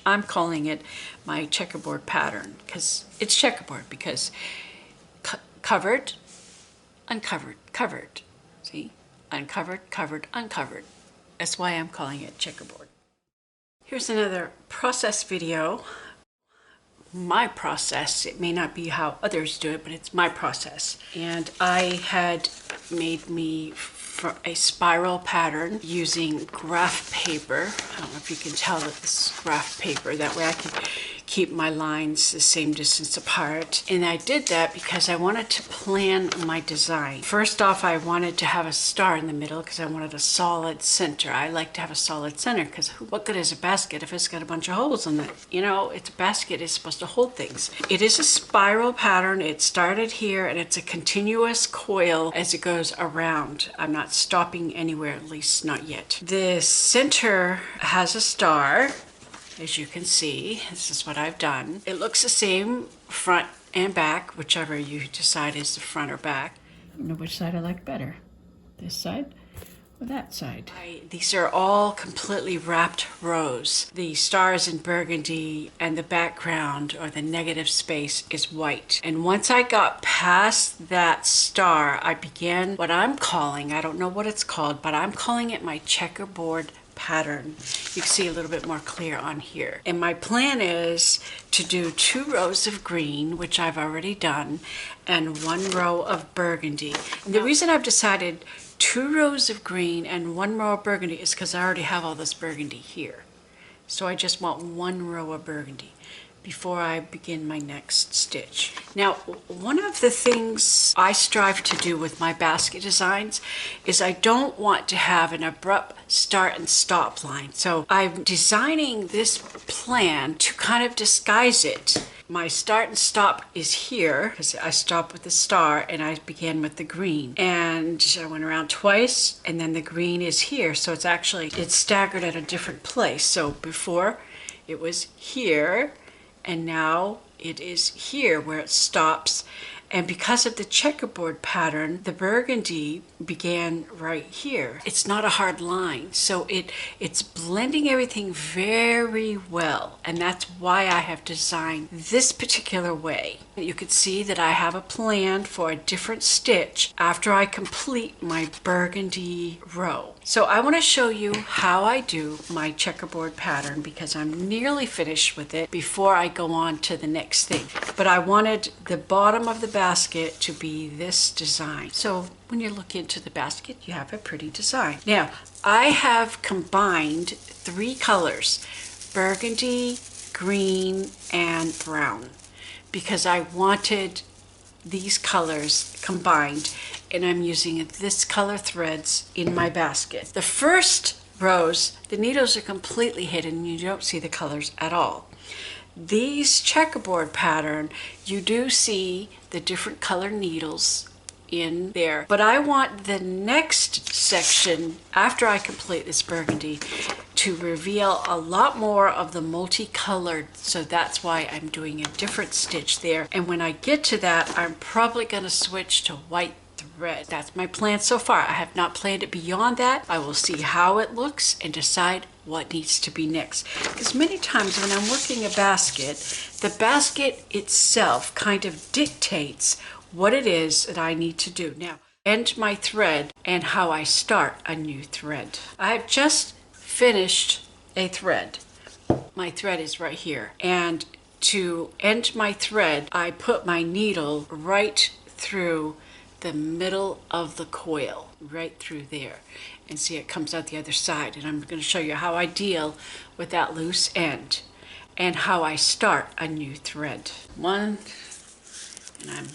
I'm calling it my checkerboard pattern because it's checkerboard because covered, uncovered, covered. See? Uncovered, covered, uncovered. That's why I'm calling it checkerboard. Here's another process video. My process. It may not be how others do it, but it's my process. And I had made me a spiral pattern using graph paper. I don't know if you can tell that this is graph paper. That way I can keep my lines the same distance apart. And I did that because I wanted to plan my design. First off, I wanted to have a star in the middle because I wanted a solid center. I like to have a solid center because what good is a basket if it's got a bunch of holes in it? You know, it's a basket, it's supposed to hold things. It is a spiral pattern. It started here and it's a continuous coil as it goes around. I'm not stopping anywhere, at least not yet. The center has a star. As you can see, this is what I've done. It looks the same front and back, whichever you decide is the front or back. I don't know which side I like better, this side or that side. These are all completely wrapped rows. The star is in burgundy and the background or the negative space is white. And once I got past that star, I began what I'm calling, I don't know what it's called, but I'm calling it my checkerboard pattern. You can see a little bit more clear on here. And my plan is to do 2 rows of green, which I've already done, and 1 row of burgundy. And the reason I've decided 2 rows of green and 1 row of burgundy is because I already have all this burgundy here. So I just want 1 row of burgundy before I begin my next stitch. Now, one of the things I strive to do with my basket designs is I don't want to have an abrupt start and stop line. So I'm designing this plan to kind of disguise it. My start and stop is here because I stop with the star and I began with the green. And I went around twice and then the green is here. So it's staggered at a different place. So before it was here, and now it is here where it stops. And because of the checkerboard pattern, the burgundy began right here. It's not a hard line, so it's blending everything very well. And that's why I have designed this particular way. You can see that I have a plan for a different stitch after I complete my burgundy row. So I want to show you how I do my checkerboard pattern because I'm nearly finished with it before I go on to the next thing. But I wanted the bottom of the basket to be this design. So when you look into the basket, you have a pretty design. Now, I have combined 3 colors, burgundy, green, and brown, because I wanted these colors combined, and I'm using this color threads in my basket. The first rows, the needles are completely hidden. You don't see the colors at all. These checkerboard pattern, you do see the different color needles in there, but I want the next section after I complete this burgundy to reveal a lot more of the multicolored, so that's why I'm doing a different stitch there. And when I get to that, I'm probably going to switch to white thread. That's my plan so far. I have not planned it beyond that. I will see how it looks and decide what needs to be next. Because many times when I'm working a basket, the basket itself kind of dictates what it is that I need to do. Now, end my thread and how I start a new thread. I have just finished a thread. My thread is right here. And to end my thread, I put my needle right through the middle of the coil, right through there. And see, it comes out the other side. And I'm going to show you how I deal with that loose end and how I start a new thread. 1, and I'm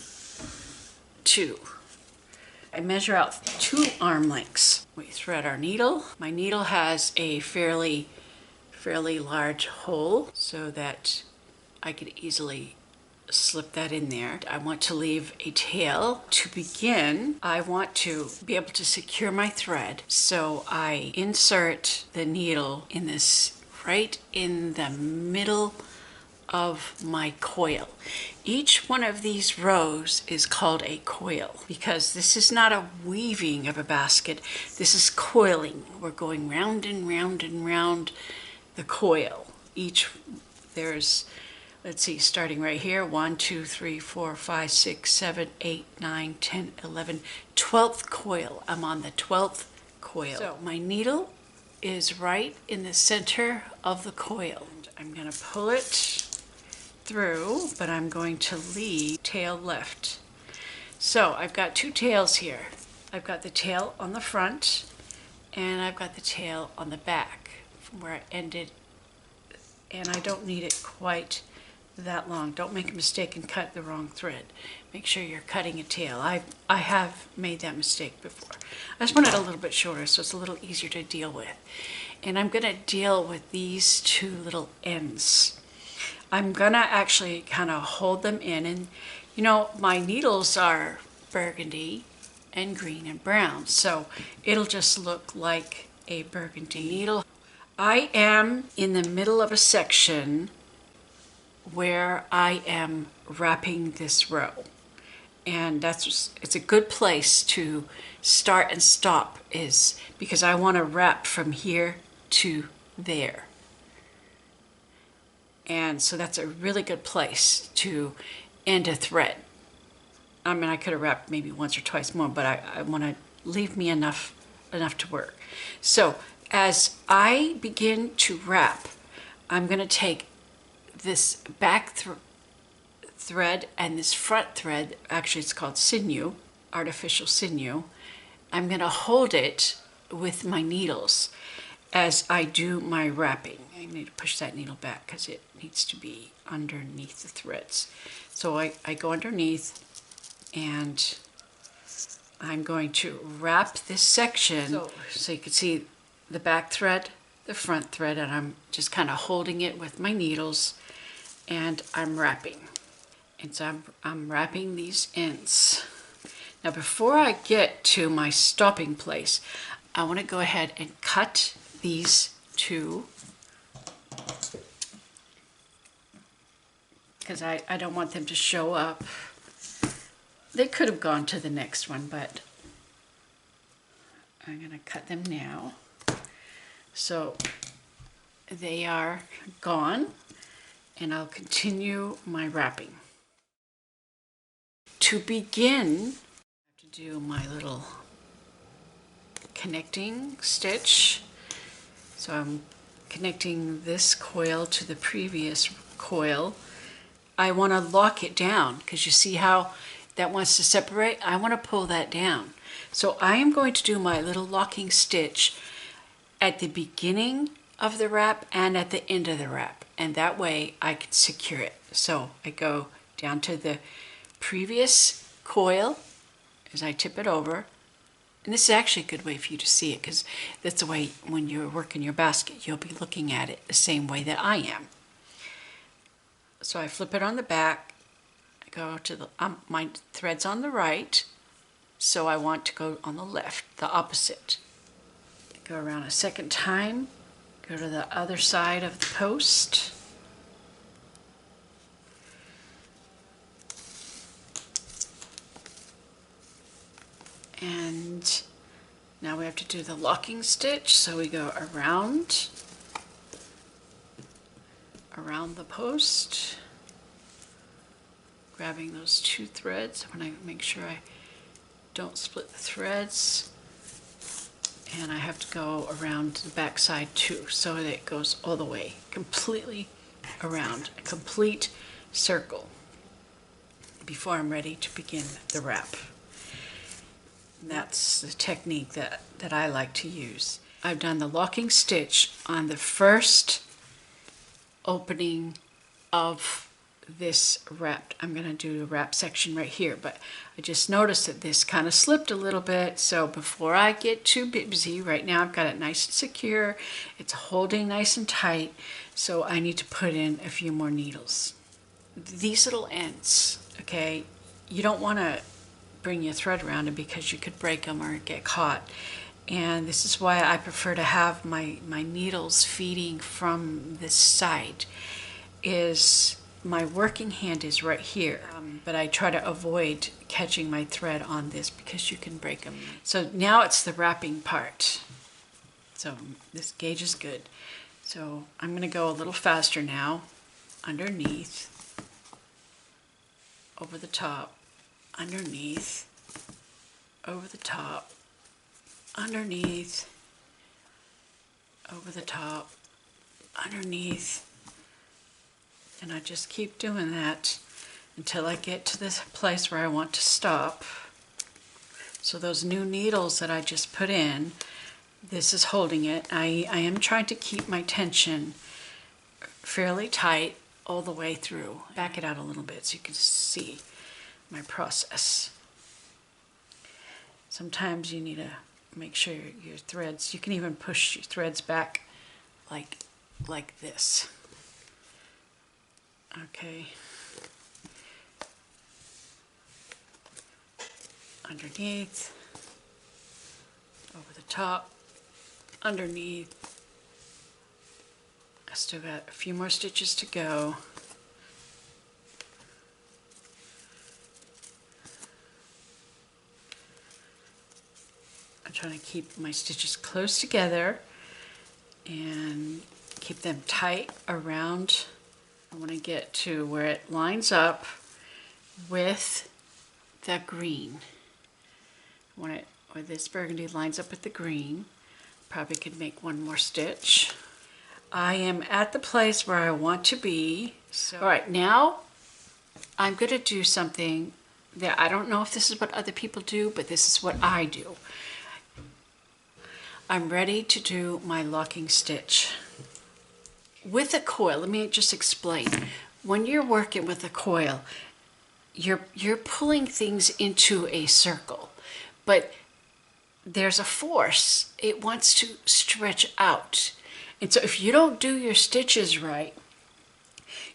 2. I measure out 2 arm lengths. We thread our needle. My needle has a fairly large hole so that I could easily slip that in there. I want to leave a tail. To begin, I want to be able to secure my thread, so I insert the needle in this right in the middle of my coil. Each one of these rows is called a coil because this is not a weaving of a basket. This is coiling. We're going round and round and round the coil. there's, let's see, starting right here, 1, 2, 3, 4, 5, 6, 7, 8, 9, 10, 11, 12th coil. I'm on the 12th coil. So my needle is right in the center of the coil. I'm going to pull it through, but I'm going to leave tail left. So I've got two tails here. I've got the tail on the front and I've got the tail on the back from where I ended, and I don't need it quite that long. Don't make a mistake and cut the wrong thread. Make sure you're cutting a tail. I have made that mistake before. I just want it a little bit shorter so it's a little easier to deal with. And I'm going to deal with these two little ends. I'm going to actually kind of hold them in, and you know, my needles are burgundy and green and brown, so it'll just look like a burgundy needle. I am in the middle of a section where I am wrapping this row, and it's a good place to start and stop, is because I want to wrap from here to there. And so that's a really good place to end a thread. I mean, I could have wrapped maybe once or twice more, but I want to leave me enough to work. So as I begin to wrap, I'm going to take this back thread and this front thread, actually it's called sinew, artificial sinew. I'm going to hold it with my needles as I do my wrapping. I need to push that needle back because it needs to be underneath the threads. So I go underneath and I'm going to wrap this section. So you can see the back thread, the front thread, and I'm just kind of holding it with my needles and I'm wrapping. And so I'm wrapping these ends. Now before I get to my stopping place, I want to go ahead and cut these two, because I don't want them to show up. They could have gone to the next one, but I'm going to cut them now. So they are gone, and I'll continue my wrapping. To begin, I have to do my little connecting stitch. So I'm connecting this coil to the previous coil. I want to lock it down because you see how that wants to separate? I want to pull that down. So I am going to do my little locking stitch at the beginning of the wrap and at the end of the wrap, and that way I can secure it. So I go down to the previous coil as I tip it over. And this is actually a good way for you to see it, because that's the way when you're working your basket, you'll be looking at it the same way that I am. So I flip it on the back, I go to the, my thread's on the right, so I want to go on the left, the opposite. Go around a second time, go to the other side of the post. And now we have to do the locking stitch, so we go around the post, grabbing those two threads. I want to make sure I don't split the threads, and I have to go around the back side too, so that it goes all the way, completely around, a complete circle before I'm ready to begin the wrap. That's the technique that I like to use. I've done the locking stitch on the first opening of this wrap. I'm going to do the wrap section right here, but I just noticed that this kind of slipped a little bit, so before I get too busy, right now I've got it nice and secure. It's holding nice and tight, so I need to put in a few more needles. These little ends, okay, you don't want to bring your thread around it because you could break them or get caught. And this is why I prefer to have my needles feeding from this side. Is my working hand is right here, but I try to avoid catching my thread on this because you can break them. So now it's the wrapping part. So this gauge is good. So I'm going to go a little faster now. Underneath, over the top, underneath, over the top, underneath, over the top, underneath. And I just keep doing that until I get to this place where I want to stop. So those new needles that I just put in, this is holding it. I am trying to keep my tension fairly tight all the way through. Back it out a little bit so you can see my process. Sometimes you need to make sure your threads, you can even push your threads back like this. Okay. Underneath, over the top, underneath. I still got a few more stitches to go. I'm trying to keep my stitches close together and keep them tight around. I want to get to where it lines up with the green. When this burgundy lines up with the green, probably could make one more stitch. I am at the place where I want to be. So, all right, now I'm going to do something that I don't know if this is what other people do, but this is what I do. I'm ready to do my locking stitch. With a coil, let me just explain. When you're working with a coil, you're pulling things into a circle, but there's a force. It wants to stretch out. And so if you don't do your stitches right,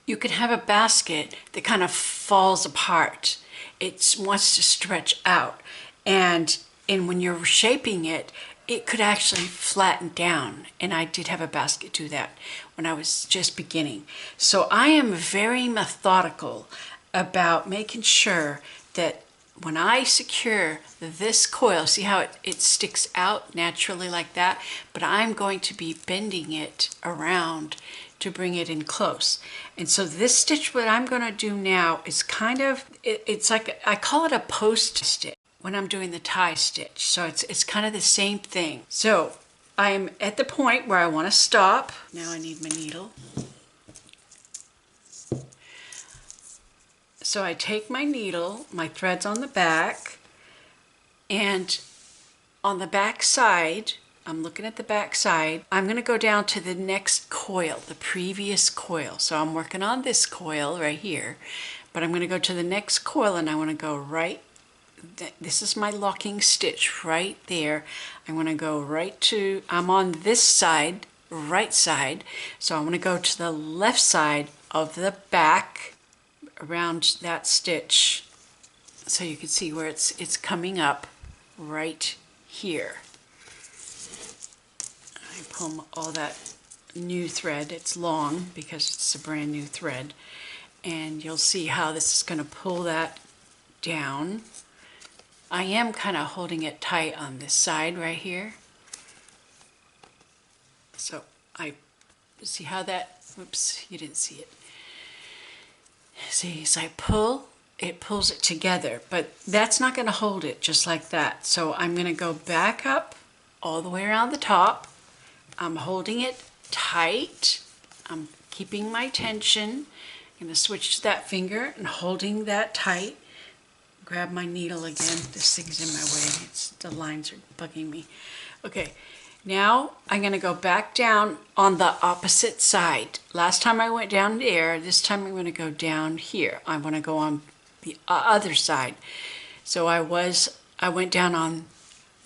you can have a basket that kind of falls apart. It wants to stretch out. And when you're shaping it, it could actually flatten down. And I did have a basket do that when I was just beginning. So I am very methodical about making sure that when I secure this coil, see how it sticks out naturally like that? But I'm going to be bending it around to bring it in close. And so this stitch, what I'm going to do now is kind of, it's like, I call it a post stitch when I'm doing the tie stitch. So it's kind of the same thing. So I'm at the point where I want to stop. Now I need my needle. So I take my needle, my thread's on the back, and on the back side, I'm looking at the back side, I'm going to go down to the next coil, the previous coil. So I'm working on this coil right here, but I'm going to go to the next coil and I want to go right, this is my locking stitch right there. I'm going to go right to, I'm on this side, right side, so I'm going to go to the left side of the back, around that stitch, so you can see where it's coming up right here. I pull all that new thread. It's long because it's a brand new thread, and you'll see how this is going to pull that down. I am kind of holding it tight on this side right here. So I see how that, oops, you didn't see it. See, as I pull, it pulls it together, but that's not going to hold it just like that. So I'm going to go back up all the way around the top. I'm holding it tight. I'm keeping my tension. I'm going to switch to that finger and holding that tight. Grab my needle again. This thing's in my way. The lines are bugging me. Okay. Now I'm going to go back down on the opposite side. Last time I went down there, this time I'm going to go down here. I want to go on the other side. So I went down on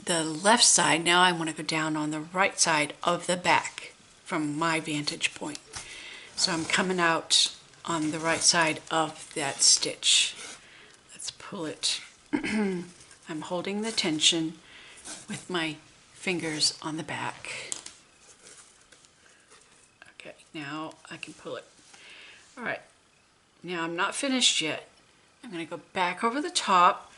the left side. Now I want to go down on the right side of the back from my vantage point. So I'm coming out on the right side of that stitch. Let's pull it. I'm holding the tension with my fingers on the back. Okay, now I can pull it. All right, now I'm not finished yet. I'm going to go back over the top,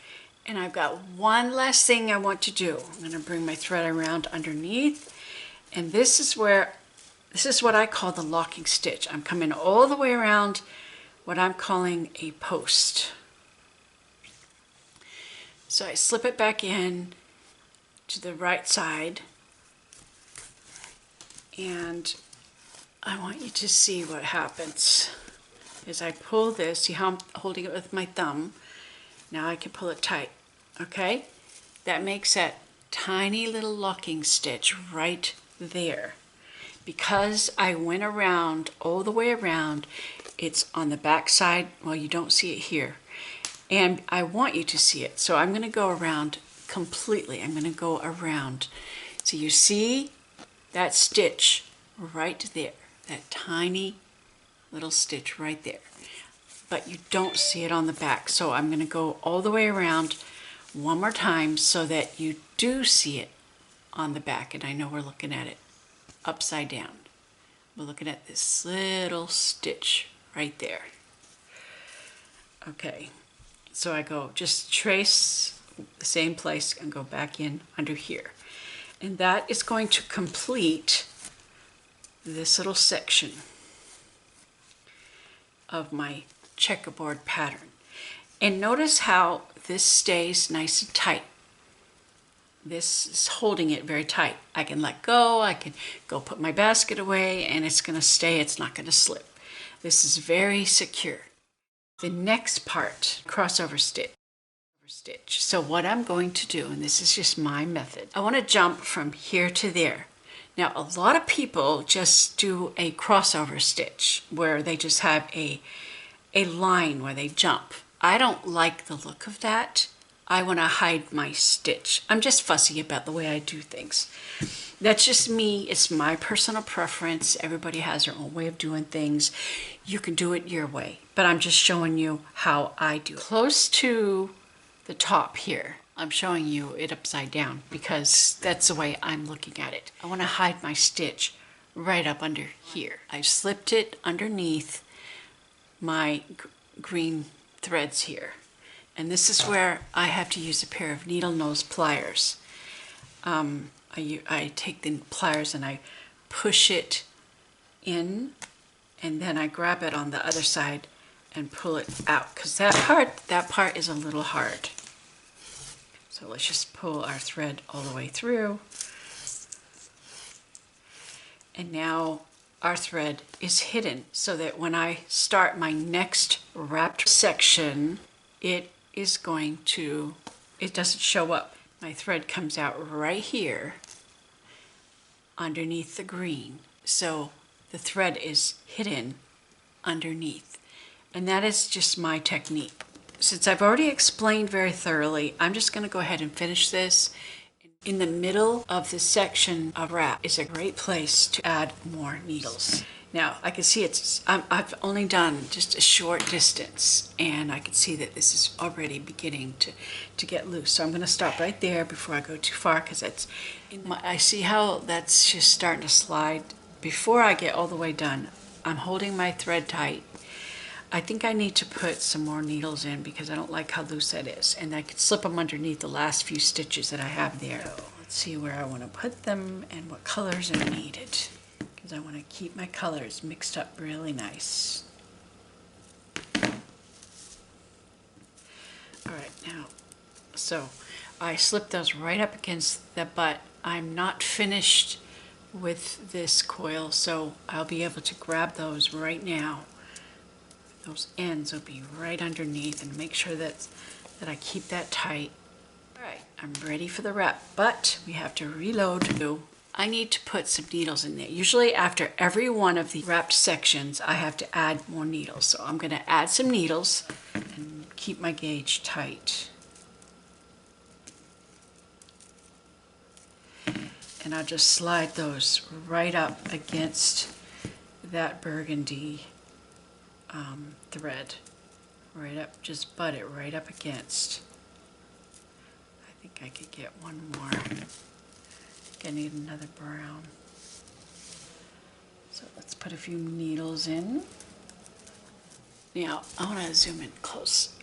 and I've got one last thing I want to do. I'm going to bring my thread around underneath, and this is This is what I call the locking stitch. I'm coming all the way around what I'm calling a post. So I slip it back in to the right side, and I want you to see what happens. As I pull this, see how I'm holding it with my thumb? Now I can pull it tight, okay? That makes that tiny little locking stitch right there. Because I went around, all the way around, it's on the back side. Well, you don't see it here. And I want you to see it. So I'm gonna go around completely. I'm gonna go around. So you see that stitch right there, that tiny little stitch right there. But you don't see it on the back. So I'm gonna go all the way around one more time so that you do see it on the back. And I know we're looking at it upside down. We're looking at this little stitch right there. Okay, so I go just trace the same place and go back in under here. And that is going to complete this little section of my checkerboard pattern. And notice how this stays nice and tight. This is holding it very tight. I can let go, I can go put my basket away, and it's gonna stay, it's not gonna slip. This is very secure. The next part, crossover stitch. So what I'm going to do, and this is just my method, I wanna jump from here to there. Now, a lot of people just do a crossover stitch where they just have a line where they jump. I don't like the look of that. I want to hide my stitch. I'm just fussy about the way I do things. That's just me. It's my personal preference. Everybody has their own way of doing things. You can do it your way, but I'm just showing you how I do it. Close to the top here, I'm showing you it upside down because that's the way I'm looking at it. I want to hide my stitch right up under here. I've slipped it underneath my green threads here. And this is where I have to use a pair of needle nose pliers. I take the pliers and I push it in, and then I grab it on the other side and pull it out, because that part is a little hard. So let's just pull our thread all the way through. And now our thread is hidden so that when I start my next wrapped section, it doesn't show up. My thread comes out right here underneath the green. So the thread is hidden underneath. And that is just my technique. Since I've already explained very thoroughly, I'm just going to go ahead and finish this. In the middle of the section of wrap is a great place to add more needles. Now, I can see I've only done just a short distance, and I can see that this is already beginning to get loose. So I'm going to stop right there before I go too far, because I see how that's just starting to slide. Before I get all the way done, I'm holding my thread tight. I think I need to put some more needles in because I don't like how loose that is. And I can slip them underneath the last few stitches that I have there. So let's see where I want to put them and what colors are needed, because I want to keep my colors mixed up really nice. All right, now, so I slipped those right up against the butt. I'm not finished with this coil, so I'll be able to grab those right now. Those ends will be right underneath, and make sure that I keep that tight. All right, I'm ready for the wrap, but we have to reload. I need to put some needles in there. Usually after every one of the wrapped sections, I have to add more needles. So I'm going to add some needles and keep my gauge tight. And I'll just slide those right up against that burgundy thread. Right up, just butt it right up against. I think I could get one more. I think I need another brown. So let's put a few needles in. Now, I want to zoom in close.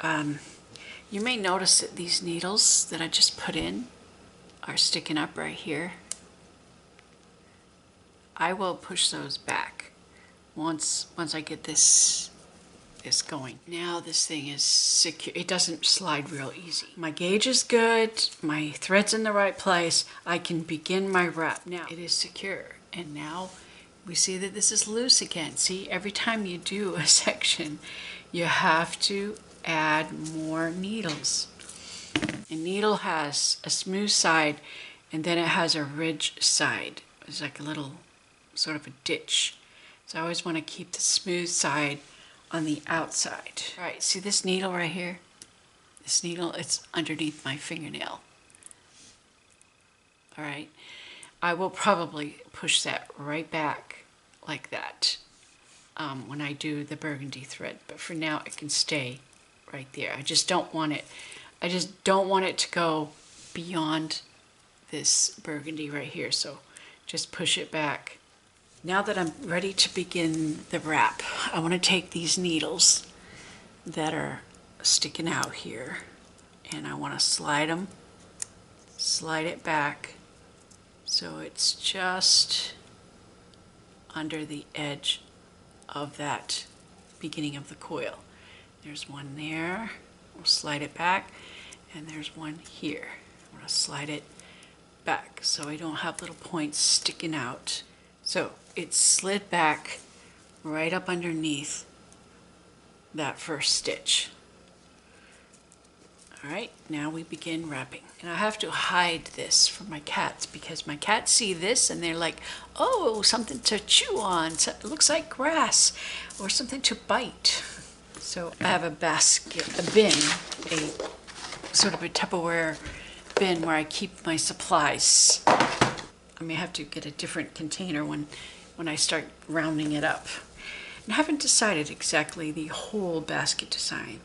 You may notice that these needles that I just put in are sticking up right here. I will push those back once I get this going. Now this thing is secure. It doesn't slide real easy. My gauge is good. My thread's in the right place. I can begin my wrap. Now it is secure. And now we see that this is loose again. See, every time you do a section, you have to add more needles. A needle has a smooth side and then it has a ridge side. It's like a little sort of a ditch. So I always want to keep the smooth side on the outside. All right, see this needle right here? This needle, it's underneath my fingernail. All right, I will probably push that right back like that when I do the burgundy thread. But for now, it can stay right there. I just don't want it to go beyond this burgundy right here. So just push it back. Now that I'm ready to begin the wrap, I want to take these needles that are sticking out here and I want to slide it back so it's just under the edge of that beginning of the coil. There's one there, we'll slide it back, and there's one here. I'm going to slide it back so I don't have little points sticking out. So it slid back right up underneath that first stitch. All right, now we begin wrapping. And I have to hide this from my cats because my cats see this and they're like, oh, something to chew on. It looks like grass or something to bite. So I have a basket, a bin, a sort of a Tupperware bin where I keep my supplies. I may have to get a different container when I start rounding it up. And I haven't decided exactly the whole basket design.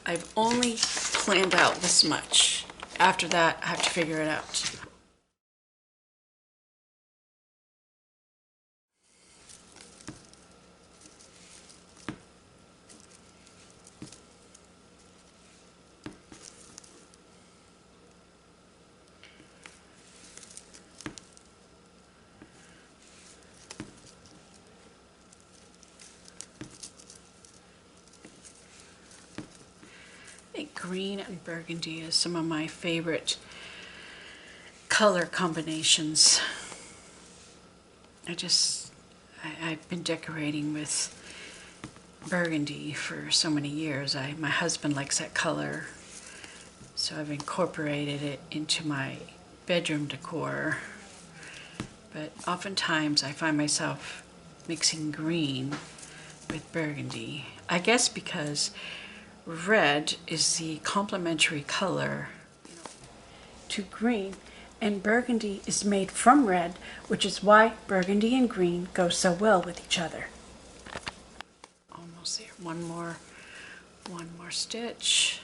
I've only planned out this much. After that, I have to figure it out. Green and burgundy is some of my favorite color combinations. I've been decorating with burgundy for so many years. My husband likes that color, so I've incorporated it into my bedroom decor. But oftentimes I find myself mixing green with burgundy. I guess because red is the complementary color to green, and burgundy is made from red, which is why burgundy and green go so well with each other. Almost there. One more stitch.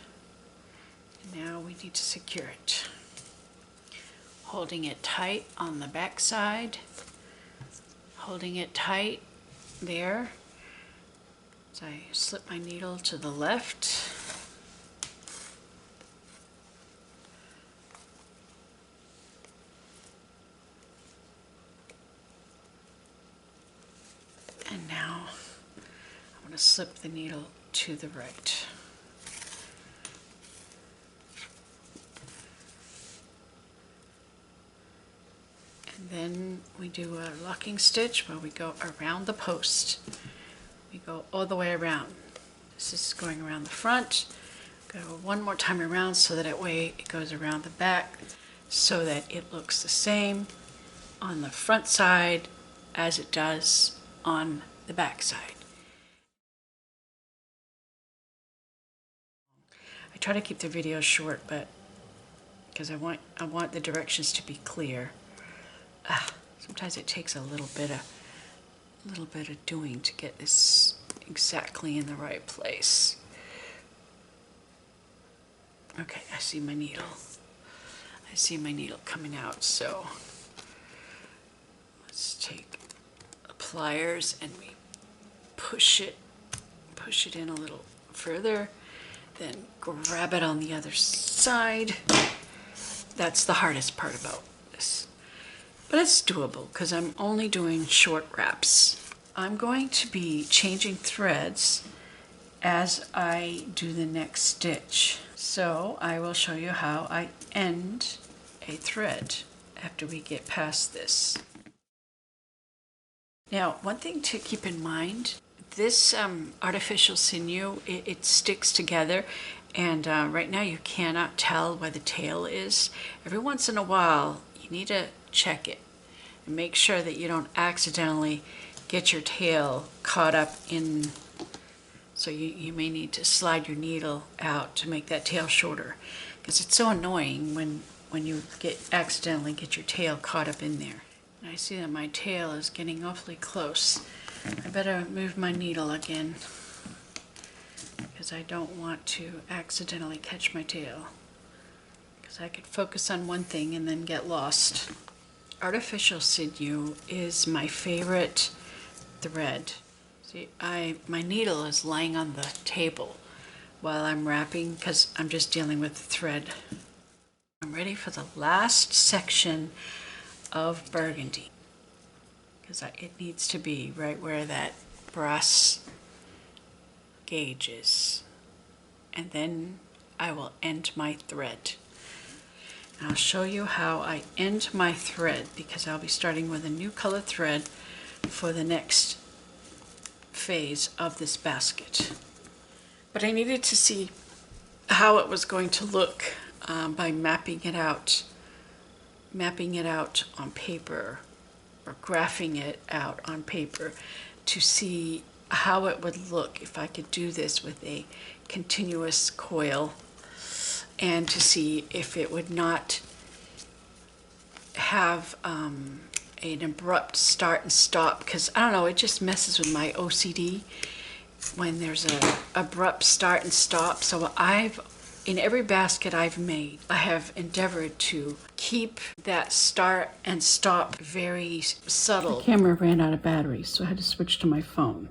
And now we need to secure it. Holding it tight on the back side. Holding it tight there. So I slip my needle to the left. And now I'm going to slip the needle to the right. And then we do a locking stitch where we go around the post. We go all the way around. This is going around the front. Go one more time around so that way it goes around the back so that it looks the same on the front side as it does on the back side. I try to keep the video short, but because I want the directions to be clear. Sometimes it takes a little bit of doing to get this exactly in the right place. Okay, I see my needle. I see my needle coming out, so let's take pliers and we push it in a little further, then grab it on the other side. That's the hardest part about this. but it's doable because I'm only doing short wraps. I'm going to be changing threads as I do the next stitch. So I will show you how I end a thread after we get past this. Now, one thing to keep in mind, this artificial sinew, it sticks together, and right now you cannot tell where the tail is. Every once in a while, you need to check it and make sure that you don't accidentally get your tail caught up in, so you may need to slide your needle out to make that tail shorter, because it's so annoying when you accidentally get your tail caught up in there. I see that my tail is getting awfully close. I better move my needle again because I don't want to accidentally catch my tail, because I could focus on one thing and then get lost. Artificial sinew is my favorite thread. See, my needle is lying on the table while I'm wrapping because I'm just dealing with the thread. I'm ready for the last section of burgundy, because it needs to be right where that brass gauge is, and then I will end my thread. And I'll show you how I end my thread, because I'll be starting with a new color thread for the next phase of this basket. But I needed to see how it was going to look by mapping it out on paper, or graphing it out on paper, to see how it would look if I could do this with a continuous coil, and to see if it would not have an abrupt start and stop, because I don't know, it just messes with my OCD when there's a abrupt start and stop. So in every basket I've made, I have endeavored to keep that start and stop very subtle. The camera ran out of battery, so I had to switch to my phone.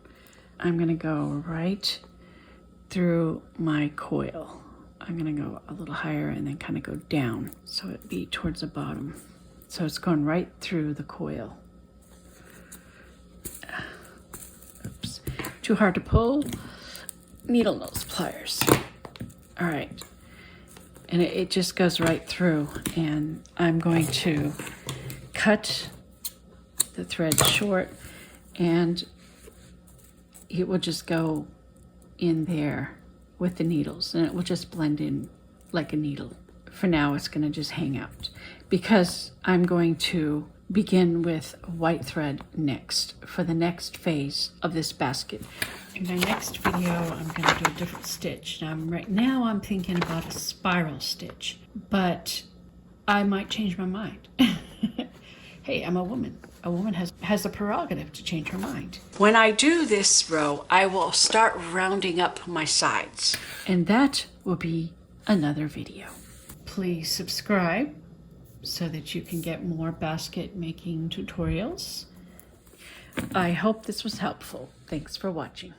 I'm gonna go right through my coil. I'm gonna go a little higher and then kind of go down, so it'd be towards the bottom. So it's going right through the coil. Oops, too hard to pull. Needle nose pliers. All right, and it just goes right through, and I'm going to cut the thread short, and it will just go in there with the needles, and it will just blend in like a needle. For now, it's going to just hang out, because I'm going to begin with white thread next for the next phase of this basket. In my next video, I'm going to do a different stitch. Right now I'm thinking about a spiral stitch, but I might change my mind. Hey, I'm a woman. A woman has the prerogative to change her mind. When I do this row, I will start rounding up my sides, and that will be another video. Please subscribe so that you can get more basket making tutorials. I hope this was helpful. Thanks for watching.